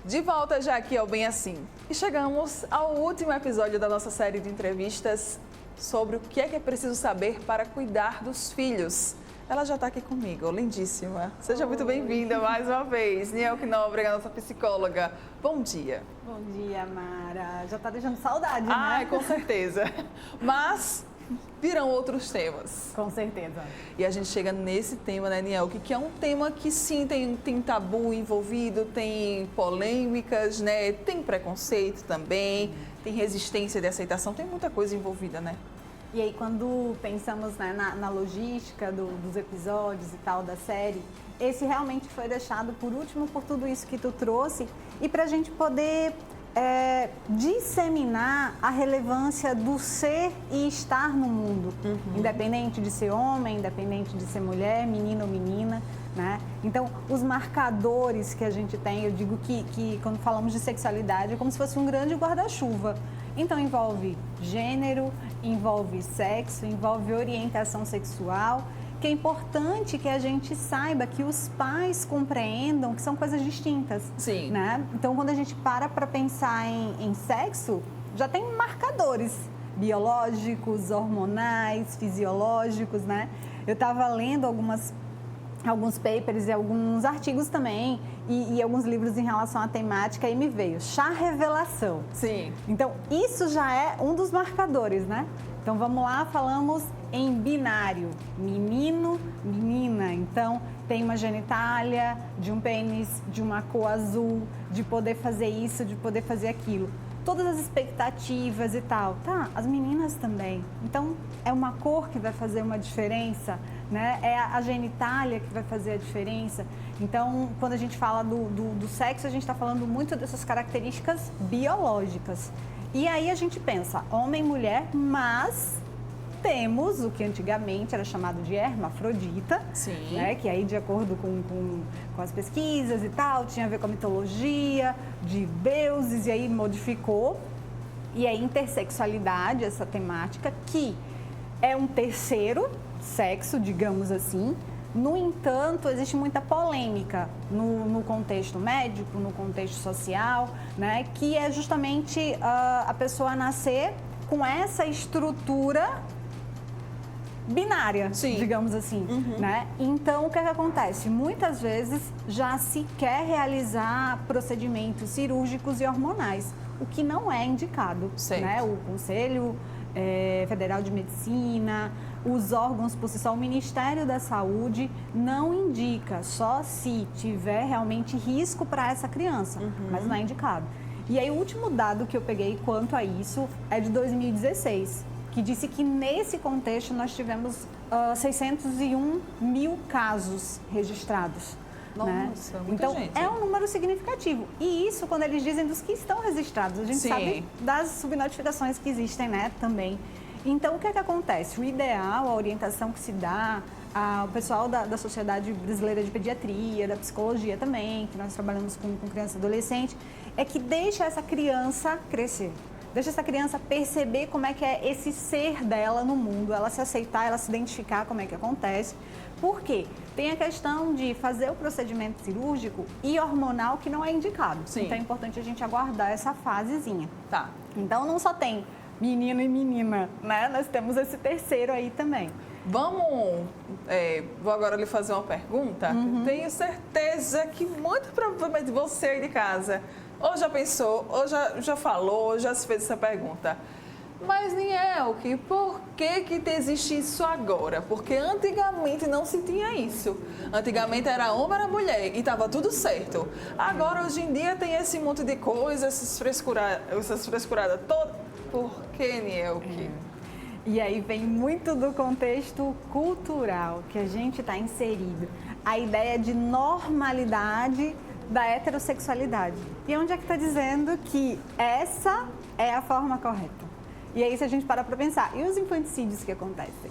De volta já aqui ao Bem Assim. E chegamos ao último episódio da nossa série de entrevistas sobre o que é preciso saber para cuidar dos filhos. Ela já está aqui comigo, lindíssima. Seja muito bem-vinda mais uma vez. Nielke Nóbrega, nossa psicóloga. Bom dia. Bom dia, Mara. Já está deixando saudade, né? Ai, com certeza. Mas virão outros temas. Com certeza. E a gente chega nesse tema, né, Nielke, que é um tema que sim tem tabu envolvido, tem polêmicas, né, tem preconceito também, tem resistência de aceitação, tem muita coisa envolvida, né? E aí, quando pensamos, né, na logística dos episódios e tal da série, esse realmente foi deixado por último por tudo isso que tu trouxe e para a gente poder disseminar a relevância do ser e estar no mundo, independente de ser homem, independente de ser mulher, menino ou menina, né? Então, os marcadores que a gente tem, eu digo que quando falamos de sexualidade é como se fosse um grande guarda-chuva. Então, envolve gênero, envolve sexo, envolve orientação sexual, que é importante que a gente saiba, que os pais compreendam que são coisas distintas. Sim. Né? Então, quando a gente para pensar em sexo, já tem marcadores biológicos, hormonais, fisiológicos, né? Eu estava lendo alguns papers e alguns artigos também e alguns livros em relação à temática e me veio chá revelação. Sim. Então, isso já é um dos marcadores, né? Então, vamos lá, falamos em binário, menino, menina. Então, tem uma genitália, de um pênis, de uma cor azul, de poder fazer isso, de poder fazer aquilo. Todas as expectativas e tal. Tá, as meninas também. Então, é uma cor que vai fazer uma diferença, né? É a genitália que vai fazer a diferença. Então, quando a gente fala do sexo, a gente está falando muito dessas características biológicas. E aí a gente pensa, homem e mulher, mas temos o que antigamente era chamado de hermafrodita, Sim. Né? Que aí, de acordo com as pesquisas e tal, tinha a ver com a mitologia de deuses, e aí modificou. E a intersexualidade, essa temática, que é um terceiro sexo, digamos assim. No entanto, existe muita polêmica no contexto médico, no contexto social, né? Que é justamente a pessoa nascer com essa estrutura binária, Sim. digamos assim, né? Então, o que acontece? Muitas vezes já se quer realizar procedimentos cirúrgicos e hormonais, o que não é indicado, Certo. né? O Conselho Federal de Medicina, os órgãos por si só, o Ministério da Saúde não indica, só se tiver realmente risco para essa criança, mas não é indicado. E aí, o último dado que eu peguei quanto a isso é de 2016, que disse que nesse contexto nós tivemos 601 mil casos registrados. Nossa, né? muita Então, gente. é um número significativo. E isso quando eles dizem dos que estão registrados. A gente Sim. sabe das subnotificações que existem, né, também. Então, o que é que acontece? O ideal, a orientação que se dá, o pessoal da Sociedade Brasileira de Pediatria, da Psicologia também, que nós trabalhamos com criança e adolescente, é que deixa essa criança crescer. Deixa essa criança perceber como é que é esse ser dela no mundo, ela se aceitar, ela se identificar como é que acontece. Por quê? Tem a questão de fazer o procedimento cirúrgico e hormonal que não é indicado. Sim. Então é importante a gente aguardar essa fasezinha. Tá. Então não só tem menino e menina, né? Nós temos esse terceiro aí também. Vou agora lhe fazer uma pergunta. Tenho certeza que muito provavelmente você aí de casa ou já pensou, ou já falou, ou já se fez essa pergunta. Mas, Nielke, por que existe isso agora? Porque antigamente não se tinha isso. Antigamente era homem, era mulher e estava tudo certo. Agora, hoje em dia, tem esse monte de coisa, essas frescuradas todas. Por que, Nielke? E aí vem muito do contexto cultural que a gente está inserido. A ideia de normalidade da heterossexualidade. E onde é que está dizendo que essa é a forma correta? E aí, se a gente parar para pensar, e os infanticídios que acontecem?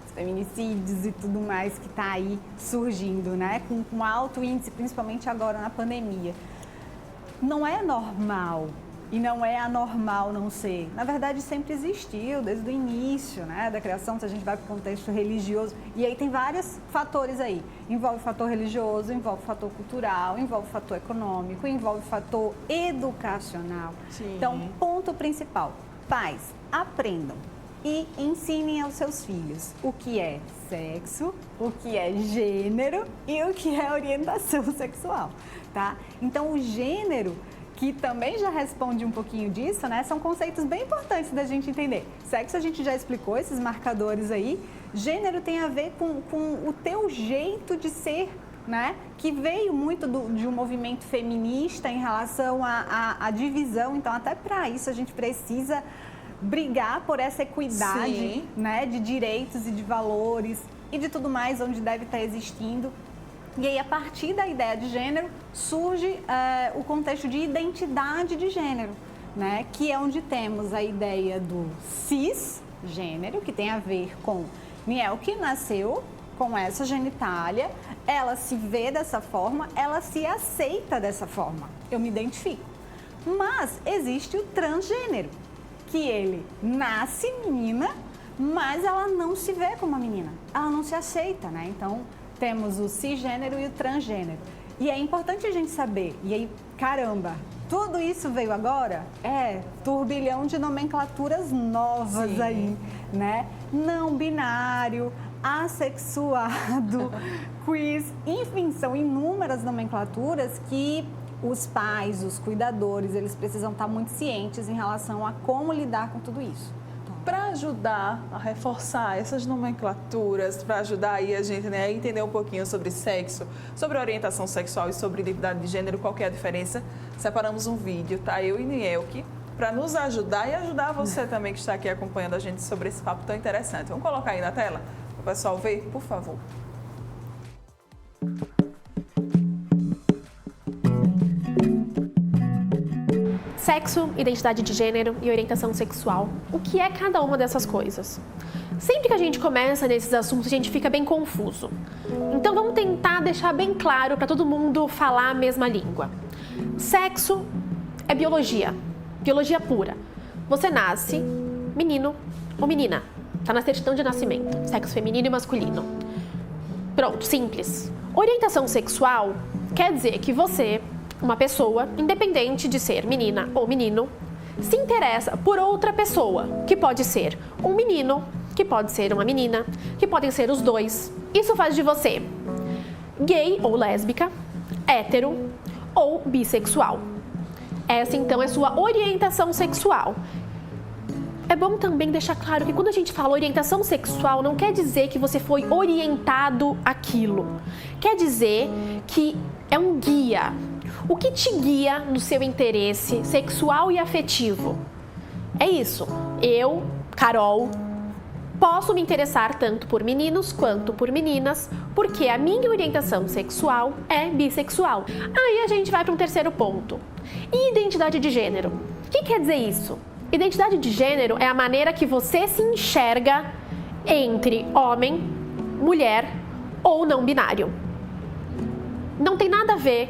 Os feminicídios e tudo mais que está aí surgindo, né? Com alto índice, principalmente agora na pandemia. Não é normal e não é anormal não ser. Na verdade, sempre existiu, desde o início, né, da criação, se a gente vai para o contexto religioso. E aí tem vários fatores aí. Envolve fator religioso, envolve fator cultural, envolve fator econômico, envolve fator educacional. Sim. Então, ponto principal. Pais, aprendam e ensinem aos seus filhos o que é sexo, o que é gênero e o que é orientação sexual, tá? Então, o gênero, que também já responde um pouquinho disso, né? São conceitos bem importantes da gente entender. Sexo a gente já explicou, esses marcadores aí. Gênero tem a ver com o teu jeito de ser, né? Que veio muito de um movimento feminista em relação à divisão. Então, até para isso, a gente precisa brigar por essa equidade, né? De direitos e de valores e de tudo mais, onde deve estar existindo. E aí, a partir da ideia de gênero, surge o contexto de identidade de gênero, né? Que é onde temos a ideia do cisgênero, que tem a ver com Miel, que nasceu com essa genitália, ela se vê dessa forma, ela se aceita dessa forma, eu me identifico. Mas existe o transgênero, que ele nasce menina, mas ela não se vê como uma menina, ela não se aceita, né? Então, temos o cisgênero e o transgênero. E é importante a gente saber, e aí, caramba, tudo isso veio agora? Turbilhão de nomenclaturas novas aí, né? Não binário, assexuado, quiz, enfim, são inúmeras nomenclaturas que os pais, os cuidadores, eles precisam estar muito cientes em relação a como lidar com tudo isso. Para ajudar a reforçar essas nomenclaturas, para ajudar aí a gente, né, a entender um pouquinho sobre sexo, sobre orientação sexual e sobre identidade de gênero, qual que é a diferença, separamos um vídeo, tá? Eu e Nielke, para nos ajudar e ajudar você também que está aqui acompanhando a gente sobre esse papo tão interessante. Vamos colocar aí na tela para o pessoal ver, por favor. Sexo, identidade de gênero e orientação sexual. O que é cada uma dessas coisas? Sempre que a gente começa nesses assuntos, a gente fica bem confuso. Então vamos tentar deixar bem claro para todo mundo falar a mesma língua. Sexo é biologia, biologia pura. Você nasce menino ou menina, está na certidão de nascimento, sexo feminino e masculino. Pronto, simples. Orientação sexual quer dizer que você, uma pessoa, independente de ser menina ou menino, se interessa por outra pessoa, que pode ser um menino, que pode ser uma menina, que podem ser os dois. Isso faz de você gay ou lésbica, hétero ou bissexual. Essa, então, é sua orientação sexual. É bom também deixar claro que quando a gente fala orientação sexual, não quer dizer que você foi orientado àquilo. Quer dizer que é um guia. O que te guia no seu interesse sexual e afetivo? É isso. Eu, Carol, posso me interessar tanto por meninos quanto por meninas, porque a minha orientação sexual é bissexual. Aí a gente vai para um terceiro ponto. E identidade de gênero? O que quer dizer isso? Identidade de gênero é a maneira que você se enxerga entre homem, mulher ou não binário. Não tem nada a ver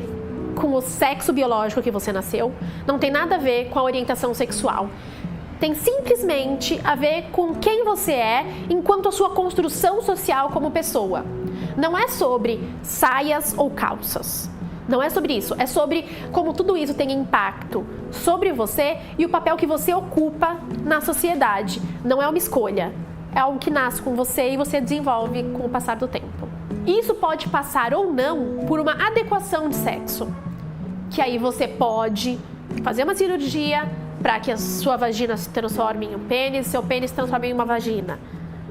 com o sexo biológico que você nasceu, não tem nada a ver com a orientação sexual. Tem simplesmente a ver com quem você é enquanto a sua construção social como pessoa. Não é sobre saias ou calças. Não é sobre isso. É sobre como tudo isso tem impacto sobre você e o papel que você ocupa na sociedade. Não é uma escolha. É algo que nasce com você e você desenvolve com o passar do tempo. Isso pode passar ou não por uma adequação de sexo. Que aí você pode fazer uma cirurgia para que a sua vagina se transforme em um pênis, seu pênis se transforme em uma vagina.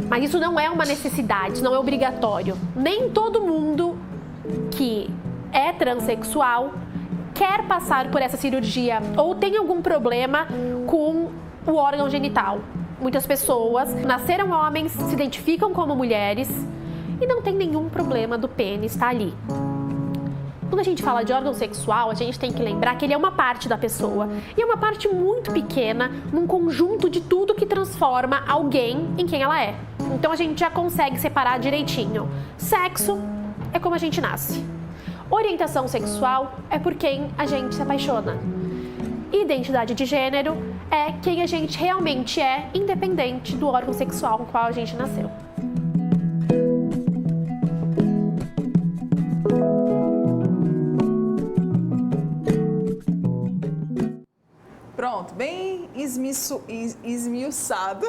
Mas isso não é uma necessidade, não é obrigatório. Nem todo mundo que é transexual quer passar por essa cirurgia ou tem algum problema com o órgão genital. Muitas pessoas nasceram homens, se identificam como mulheres e não tem nenhum problema do pênis estar ali. Quando a gente fala de órgão sexual, a gente tem que lembrar que ele é uma parte da pessoa. E é uma parte muito pequena num conjunto de tudo que transforma alguém em quem ela é. Então a gente já consegue separar direitinho. Sexo é como a gente nasce. Orientação sexual é por quem a gente se apaixona. Identidade de gênero é quem a gente realmente é, independente do órgão sexual com o qual a gente nasceu. Pronto, bem esmiuçado,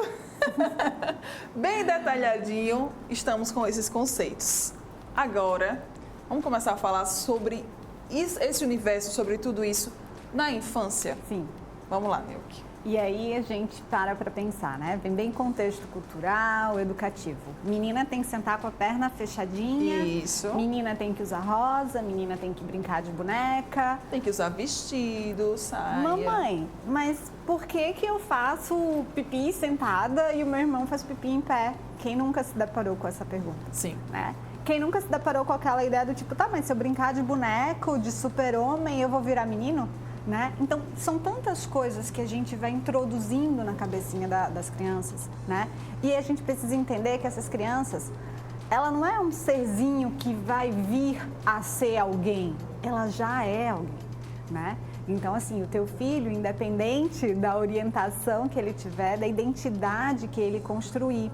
bem detalhadinho, estamos com esses conceitos. Agora, vamos começar a falar sobre esse universo, sobre tudo isso na infância? Sim. Vamos lá, Nilke. E aí a gente para pensar, né? Vem bem contexto cultural, educativo. Menina tem que sentar com a perna fechadinha. Isso. Menina tem que usar rosa, menina tem que brincar de boneca. Tem que usar vestido, saia. Mamãe, mas por que eu faço pipi sentada e o meu irmão faz pipi em pé? Quem nunca se deparou com essa pergunta? Sim. Né? Quem nunca se deparou com aquela ideia do tipo, tá, mas se eu brincar de boneco, de super-homem, eu vou virar menino? Né? Então, são tantas coisas que a gente vai introduzindo na cabecinha das crianças, né? E a gente precisa entender que essas crianças, ela não é um serzinho que vai vir a ser alguém, ela já é alguém, né? Então, assim, o teu filho, independente da orientação que ele tiver, da identidade que ele construir.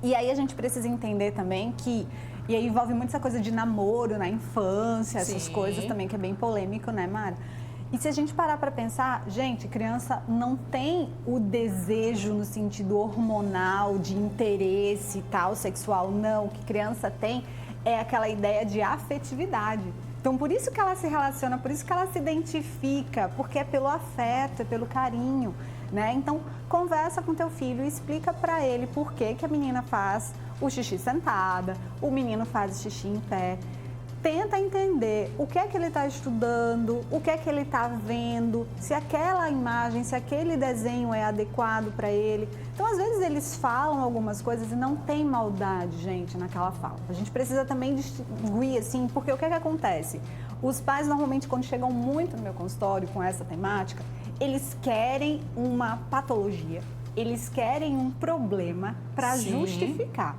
E aí a gente precisa entender também que, e aí envolve muito essa coisa de namoro na infância, essas Sim. coisas também, que é bem polêmico, né, Mara? E se a gente parar para pensar, gente, criança não tem o desejo no sentido hormonal, de interesse e tal, sexual, não. O que criança tem é aquela ideia de afetividade. Então, por isso que ela se relaciona, por isso que ela se identifica, porque é pelo afeto, é pelo carinho, né? Então, conversa com teu filho e explica para ele por que a menina faz o xixi sentada, o menino faz o xixi em pé. Tenta entender o que é que ele está estudando, o que é que ele está vendo, se aquela imagem, se aquele desenho é adequado para ele. Então, às vezes, eles falam algumas coisas e não tem maldade, gente, naquela fala. A gente precisa também distinguir, assim, porque o que é que acontece? Os pais, normalmente, quando chegam muito no meu consultório com essa temática, eles querem uma patologia, eles querem um problema para justificar.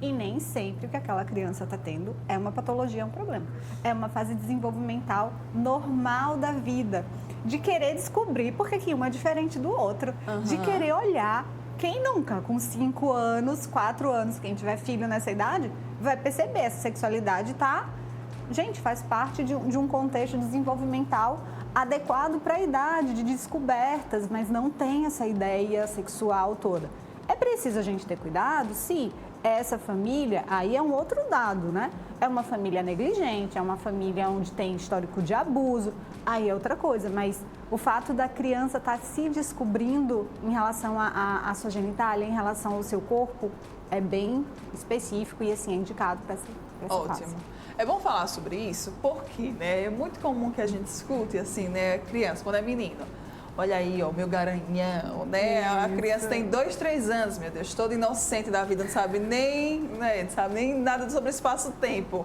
E nem sempre o que aquela criança está tendo é uma patologia, é um problema. É uma fase desenvolvimental normal da vida, de querer descobrir por que um é diferente do outro, de querer olhar. Quem nunca, com 5 anos, 4 anos, quem tiver filho nessa idade, vai perceber essa sexualidade, tá? Gente, faz parte de um contexto desenvolvimental adequado para a idade, de descobertas, mas não tem essa ideia sexual toda. É preciso a gente ter cuidado, sim. Essa família, aí é um outro dado, né? É uma família negligente, é uma família onde tem histórico de abuso, aí é outra coisa. Mas o fato da criança estar se descobrindo em relação à sua genitália, em relação ao seu corpo, é bem específico e, assim, é indicado para essa fase. Ótimo. É bom falar sobre isso porque, né, é muito comum que a gente escute, assim, né, criança, quando é menino. Olha aí, ó, meu garanhão, né? Isso. A criança tem 2, 3 anos, meu Deus, toda inocente da vida, não sabe nem, né, não sabe nem nada sobre espaço-tempo.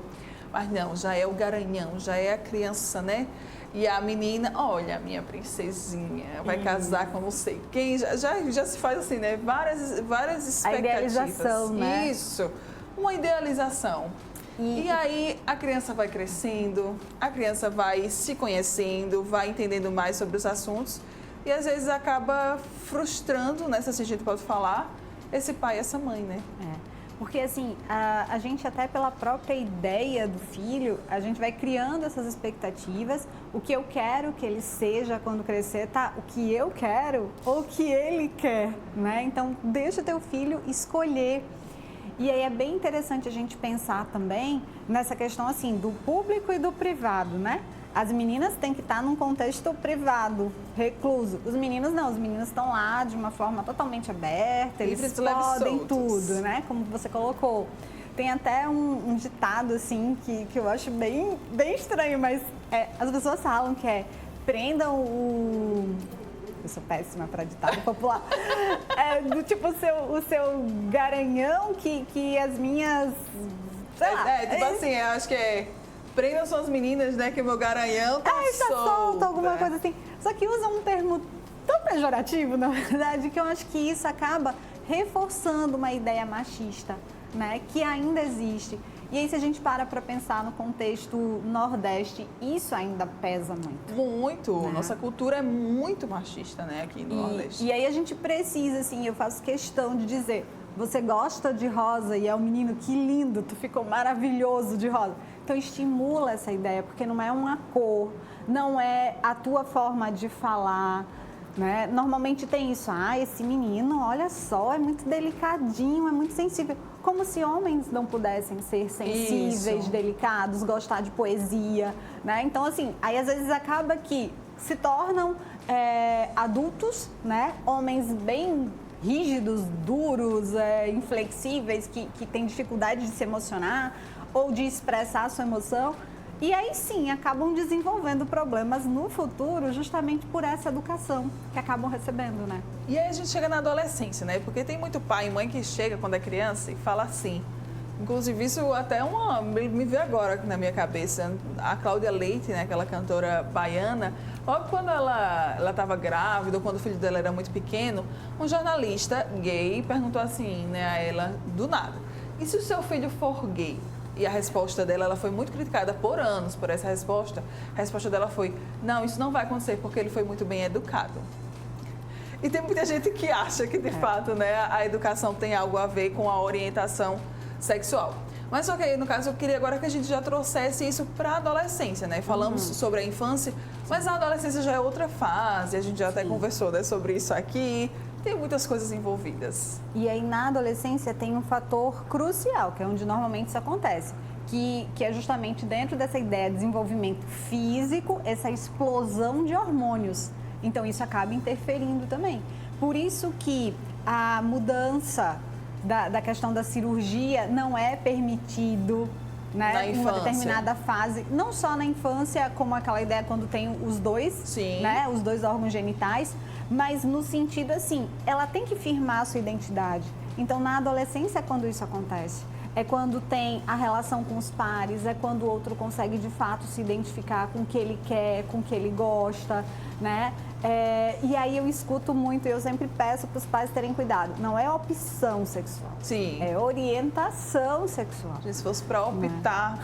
Mas não, já é o garanhão, já é a criança, né? E a menina, olha, minha princesinha, vai casar com não sei quem. Já se faz assim, né? Várias expectativas. A idealização, né? Isso, uma idealização. E aí a criança vai crescendo, a criança vai se conhecendo, vai entendendo mais sobre os assuntos e às vezes acaba frustrando, né, se a gente pode falar, esse pai e essa mãe, né? Porque assim, a gente até pela própria ideia do filho, a gente vai criando essas expectativas, o que eu quero que ele seja quando crescer, tá? O que eu quero ou o que ele quer, né? Então, deixa o teu filho escolher. E aí é bem interessante a gente pensar também nessa questão assim, do público e do privado, né? As meninas têm que estar num contexto privado, recluso. Os meninos não, os meninos estão lá de uma forma totalmente aberta, eles podem tudo, né? Como você colocou. Tem até um ditado, assim, que eu acho bem estranho, mas as pessoas falam que prendam o... Eu sou péssima para ditado popular. Do tipo o seu garanhão que as minhas... Sei lá, tipo assim, eu acho que prendam suas meninas, né? Que o meu garanhão tá solto. Alguma coisa assim. Só que usa um termo tão pejorativo, na verdade, que eu acho que isso acaba reforçando uma ideia machista, né? Que ainda existe. E aí, se a gente para pensar no contexto Nordeste, isso ainda pesa muito. Muito. Né? Nossa cultura é muito machista, né, aqui no Nordeste. E aí a gente precisa, assim, eu faço questão de dizer, você gosta de rosa e é um menino, que lindo, tu ficou maravilhoso de rosa. Então, estimula essa ideia, porque não é uma cor, não é a tua forma de falar, né? Normalmente tem isso, esse menino, olha só, é muito delicadinho, é muito sensível. Como se homens não pudessem ser sensíveis, delicados, gostar de poesia, né? Então, assim, aí às vezes acaba que se tornam adultos, né? Homens bem rígidos, duros, inflexíveis, que têm dificuldade de se emocionar ou de expressar a sua emoção. E aí sim, acabam desenvolvendo problemas no futuro justamente por essa educação que acabam recebendo, né? E aí a gente chega na adolescência, né? Porque tem muito pai e mãe que chega quando é criança e fala assim. Inclusive, isso até me veio agora na minha cabeça. A Cláudia Leite, né, aquela cantora baiana, logo quando ela estava grávida ou quando o filho dela era muito pequeno, um jornalista gay perguntou assim, né, a ela, do nada, e se o seu filho for gay? E a resposta dela, ela foi muito criticada por anos por essa resposta. A resposta dela foi, não, isso não vai acontecer porque ele foi muito bem educado. E tem muita gente que acha que, de fato, né, a educação tem algo a ver com a orientação sexual. Mas só que aí, no caso, eu queria agora que a gente já trouxesse isso para a adolescência, né? Falamos sobre a infância, mas a adolescência já é outra fase, a gente já até conversou, né, sobre isso aqui. Tem muitas coisas envolvidas. E aí, na adolescência, tem um fator crucial, que é onde normalmente isso acontece, que é justamente dentro dessa ideia de desenvolvimento físico, essa explosão de hormônios. Então, isso acaba interferindo também. Por isso que a mudança da questão da cirurgia não é permitido, né, em uma determinada fase, não só na infância, como aquela ideia quando tem os dois, né, os dois órgãos genitais, mas no sentido assim, ela tem que firmar a sua identidade. Então, na adolescência é quando isso acontece. É quando tem a relação com os pares, é quando o outro consegue de fato se identificar com o que ele quer, com o que ele gosta, né? E aí eu escuto muito e eu sempre peço para os pais terem cuidado. Não é opção sexual. Sim. É orientação sexual. Se fosse para optar.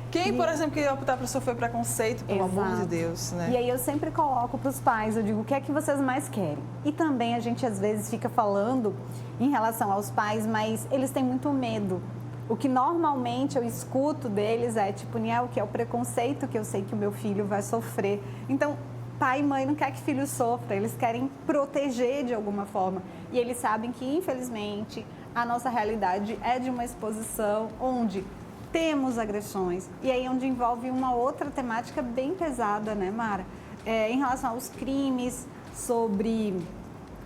Quem, por exemplo, queria optar para sofrer preconceito, pelo amor de Deus, né? E aí eu sempre coloco para os pais, eu digo, o que é que vocês mais querem? E também a gente às vezes fica falando em relação aos pais, mas eles têm muito medo. O que normalmente eu escuto deles é tipo, Niel, que é o preconceito que eu sei que o meu filho vai sofrer. Então, pai e mãe não quer que filho sofra, eles querem proteger de alguma forma. E eles sabem que, infelizmente, a nossa realidade é de uma exposição onde temos agressões. E aí onde envolve uma outra temática bem pesada, né, Mara? Em relação aos crimes sobre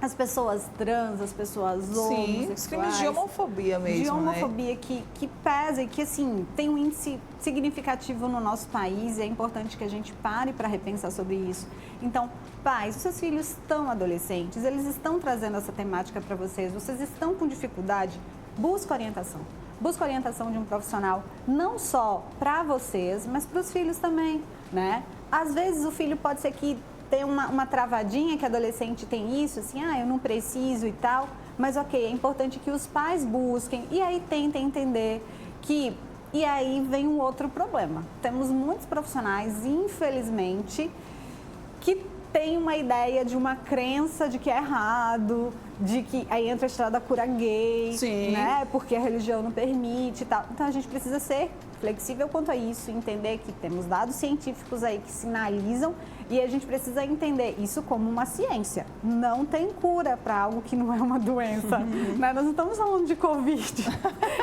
as pessoas trans, as pessoas homossexuais. Sim, os crimes de homofobia mesmo, de homofobia, né? que pesa e que, assim, tem um índice significativo no nosso país e é importante que a gente pare para repensar sobre isso. Então, pais, os seus filhos estão adolescentes, eles estão trazendo essa temática para vocês estão com dificuldade, busca orientação. Busca orientação de um profissional, não só para vocês, mas para os filhos também, né? Às vezes o filho pode ser que tenha uma travadinha, que adolescente tem isso, assim, eu não preciso e tal, mas ok, é importante que os pais busquem e aí tentem entender que... E aí vem um outro problema. Temos muitos profissionais, infelizmente, que tem uma ideia de uma crença de que é errado, de que aí entra a história da cura gay, né? Porque a religião não permite e tal. Então a gente precisa ser flexível quanto a isso, entender que temos dados científicos aí que sinalizam e a gente precisa entender isso como uma ciência. Não tem cura para algo que não é uma doença. Né? Nós não estamos falando de Covid,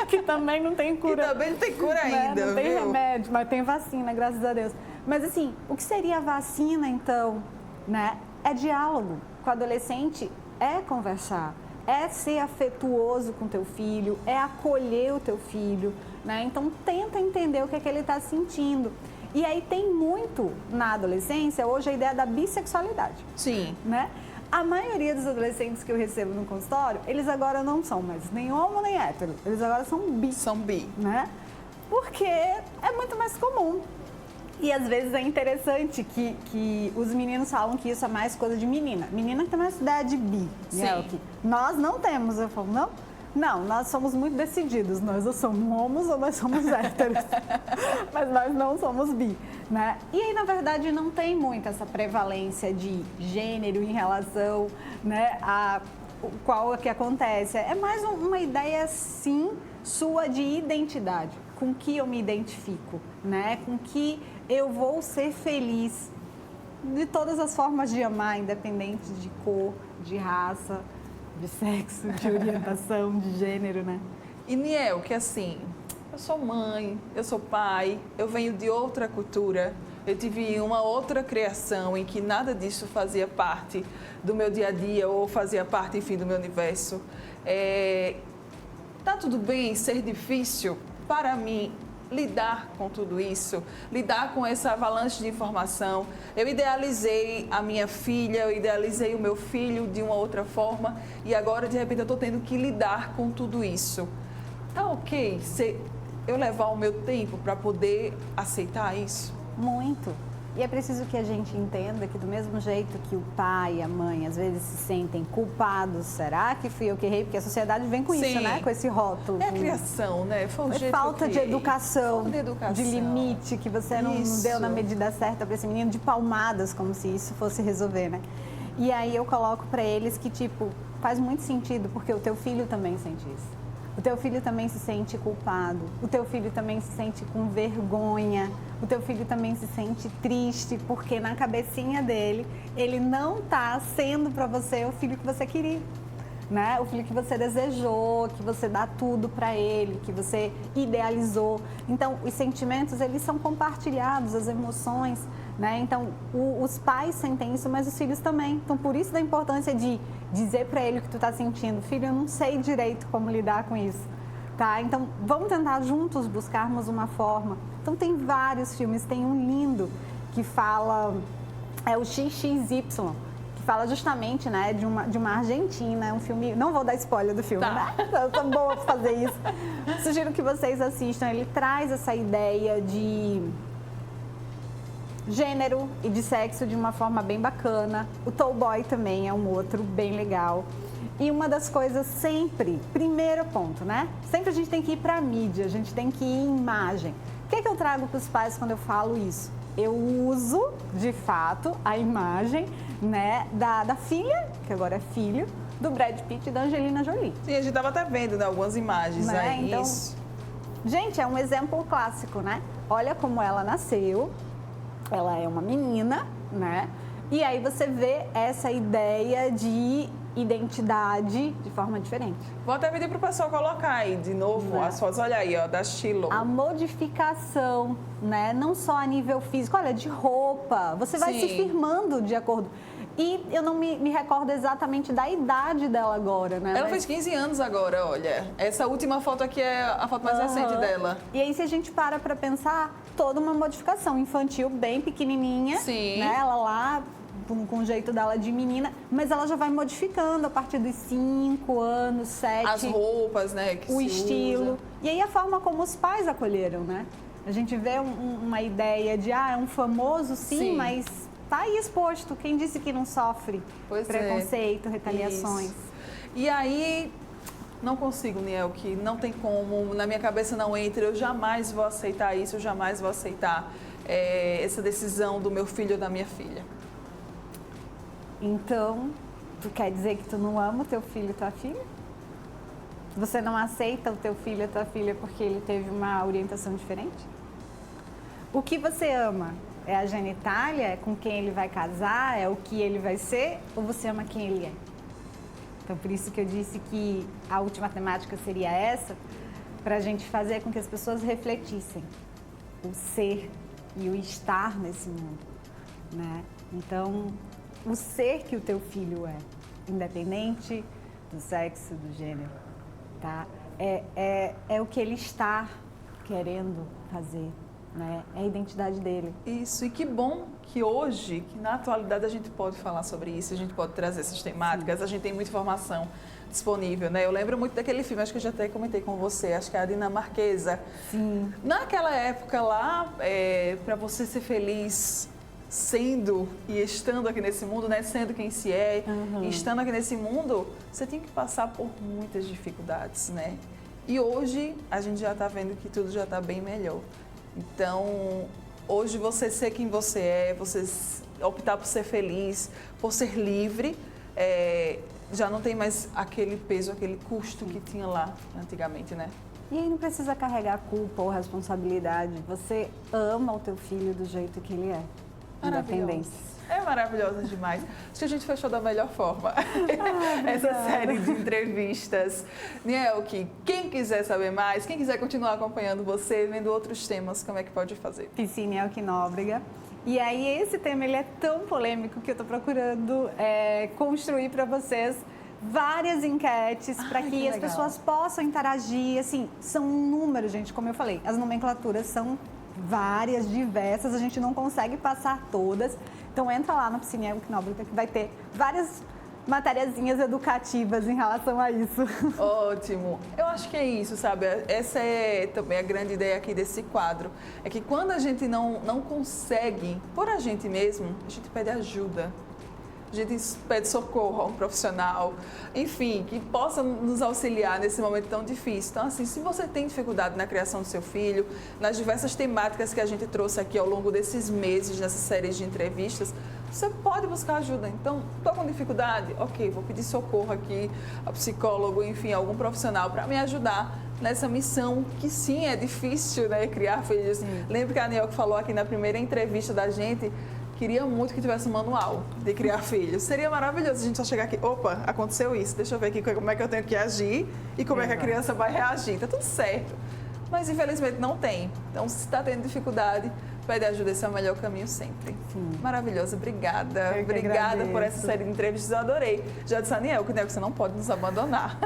que também não tem cura. E também não tem cura ainda, não tem remédio, mas tem vacina, graças a Deus. Mas assim, o que seria a vacina então? Né? É diálogo com o adolescente, é conversar, é ser afetuoso com o teu filho, é acolher o teu filho, né? Então tenta entender o que é que ele está sentindo. E aí tem muito na adolescência hoje a ideia da bissexualidade. Sim. Né? A maioria dos adolescentes que eu recebo no consultório, eles agora não são mais nem homo nem hétero, eles agora são bi. São bi. Né? Porque é muito mais comum. E às vezes é interessante que os meninos falam que isso é mais coisa de menina. Menina que tem mais ideia de bi, né? Nós não temos. Eu falo, não, Não, nós somos muito decididos. Nós ou somos homos ou nós somos héteros. Mas nós não somos bi, né? E aí, na verdade, não tem muito essa prevalência de gênero em relação, né, a qual que acontece. É mais uma ideia, sim, sua de identidade. Com que eu me identifico, né? Com que eu vou ser feliz. De todas as formas de amar, independente de cor, de raça, de sexo, de orientação, de gênero, né? E Niel, que assim, eu sou mãe, eu sou pai, eu venho de outra cultura, eu tive uma outra criação em que nada disso fazia parte do meu dia a dia ou fazia parte, enfim, do meu universo. Tá tudo bem ser difícil para mim lidar com tudo isso, lidar com essa avalanche de informação. Eu idealizei a minha filha, eu idealizei o meu filho de uma outra forma e agora, de repente, eu estou tendo que lidar com tudo isso. Tá ok se eu levar o meu tempo para poder aceitar isso? Muito. E é preciso que a gente entenda que do mesmo jeito que o pai e a mãe às vezes se sentem culpados, será que fui eu que errei? Porque a sociedade vem com isso, né? Com esse rótulo. É a criação, né? Foi o jeito falta de educação, falta de educação, de limite que você não deu na medida certa para esse menino, de palmadas, como se isso fosse resolver, né? E aí eu coloco para eles que, tipo, faz muito sentido, porque o teu filho também sente isso. O teu filho também se sente culpado, o teu filho também se sente com vergonha, o teu filho também se sente triste, porque na cabecinha dele, ele não está sendo para você o filho que você queria, né? O filho que você desejou, que você dá tudo para ele, que você idealizou. Então, os sentimentos, eles são compartilhados, as emoções, né? Então, os pais sentem isso, mas os filhos também. Então, por isso da importância de dizer para ele o que tu está sentindo. Filho, eu não sei direito como lidar com isso, tá? Então, vamos tentar juntos buscarmos uma forma. Então, tem vários filmes. Tem um lindo que fala, é o XXY, que fala justamente, né, de uma argentina. É um filme, não vou dar spoiler do filme, né? Eu tô boa para fazer isso. Sugiro que vocês assistam. Ele traz essa ideia de gênero e de sexo de uma forma bem bacana. O Tall Boy também é um outro bem legal. E uma das coisas sempre, primeiro ponto, né? Sempre a gente tem que ir para a mídia, a gente tem que ir em imagem. O que é que eu trago para os pais quando eu falo isso? Eu uso, de fato, a imagem, né, da filha, que agora é filho, do Brad Pitt e da Angelina Jolie. Sim, a gente estava até vendo, né, algumas imagens, né? Aí. Então, isso. Gente, é um exemplo clássico, né? Olha como ela nasceu. Ela é uma menina, né? E aí você vê essa ideia de identidade de forma diferente. Vou até pedir para o pessoal colocar aí de novo as fotos. Olha aí, ó, da Shiloh. A modificação, né? Não só a nível físico, olha, de roupa. Você vai se firmando de acordo. E eu não me recordo exatamente da idade dela agora, né? Ela fez 15 anos agora, olha. Essa última foto aqui é a foto mais recente dela. E aí, se a gente para pensar, toda uma modificação infantil bem pequenininha. Sim. Né? Ela lá, com o jeito dela de menina, mas ela já vai modificando a partir dos 5 anos, 7. As roupas, né? Que o se estilo. usa. E aí, a forma como os pais acolheram, né? A gente vê uma ideia de, é um famoso, sim. Mas tá aí exposto. Quem disse que não sofre preconceito, retaliações? Isso. E aí, não consigo, Niel, que não tem como, na minha cabeça não entra, eu jamais vou aceitar isso, eu jamais vou aceitar essa decisão do meu filho ou da minha filha. Então, tu quer dizer que tu não ama o teu filho e tua filha? Você não aceita o teu filho e a tua filha porque ele teve uma orientação diferente? O que você ama? É a genitália? É com quem ele vai casar? É o que ele vai ser? Ou você ama quem ele é? Então, por isso que eu disse que a última temática seria essa, para a gente fazer com que as pessoas refletissem o ser e o estar nesse mundo, né? Então, o ser que o teu filho é, independente do sexo, do gênero, tá? É o que ele está querendo fazer, né? É a identidade dele. Isso, e que bom que hoje, que na atualidade a gente pode falar sobre isso, a gente pode trazer essas temáticas, a gente tem muita informação disponível, né? Eu lembro muito daquele filme, acho que eu já até comentei com você, acho que é a dinamarquesa. Sim. Naquela época lá, para você ser feliz, sendo e estando aqui nesse mundo, né? Sendo quem se é, e estando aqui nesse mundo, você tem que passar por muitas dificuldades, né? E hoje a gente já está vendo que tudo já está bem melhor. Então, hoje você ser quem você é, você optar por ser feliz, por ser livre, já não tem mais aquele peso, aquele custo que tinha lá antigamente, né? E aí não precisa carregar culpa ou responsabilidade. Você ama o teu filho do jeito que ele é. Independente. É maravilhosa demais. Acho que a gente fechou da melhor forma essa série de entrevistas. Nielke, quem quiser saber mais, quem quiser continuar acompanhando você, vendo outros temas, como é que pode fazer? PC Nielke Nóbrega. E aí esse tema ele é tão polêmico que eu estou procurando construir para vocês várias enquetes para que as pessoas possam interagir. Assim, são números, gente, como eu falei, as nomenclaturas são várias, diversas, a gente não consegue passar todas. Então entra lá no PC Nielke Nóbrega que vai ter várias matériazinhas educativas em relação a isso. Ótimo. Eu acho que é isso, sabe? Essa é também a grande ideia aqui desse quadro. É que quando a gente não consegue, por a gente mesmo, a gente pede ajuda. A gente pede socorro a um profissional, enfim, que possa nos auxiliar nesse momento tão difícil. Então, assim, se você tem dificuldade na criação do seu filho, nas diversas temáticas que a gente trouxe aqui ao longo desses meses, nessa série de entrevistas, você pode buscar ajuda. Então, estou com dificuldade? Ok, vou pedir socorro aqui a psicólogo, enfim, algum profissional para me ajudar nessa missão, que sim, é difícil, né, criar filhos. Lembra que a Nielke falou aqui na primeira entrevista da gente, queria muito que tivesse um manual de criar filhos. Seria maravilhoso a gente só chegar aqui, opa, aconteceu isso, deixa eu ver aqui como é que eu tenho que agir e como é que a criança vai reagir. Tá tudo certo. Mas, infelizmente, não tem. Então, se está tendo dificuldade, pede ajuda, esse é o melhor caminho sempre. Sim. Maravilhosa, obrigada. Obrigada por essa série de entrevistas, eu adorei. Já disse a Nielke, você não pode nos abandonar.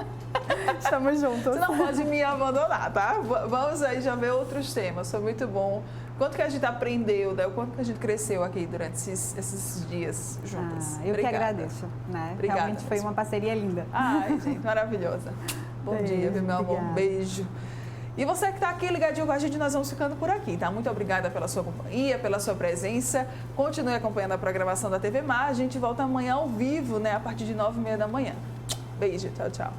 Estamos juntos. Você não pode me abandonar, tá? Vamos aí já ver outros temas, foi muito bom. Quanto que a gente aprendeu, né? O quanto que a gente cresceu aqui durante esses dias juntas. Eu que agradeço, né? Obrigada. Realmente foi uma parceria linda. Ai, gente, maravilhosa. Bom dia, meu amor. Um beijo. E você que está aqui ligadinho com a gente, nós vamos ficando por aqui, tá? Muito obrigada pela sua companhia, pela sua presença. Continue acompanhando a programação da TV Mar. A gente volta amanhã ao vivo, né? A partir de 9h30 da manhã. Beijo, tchau, tchau.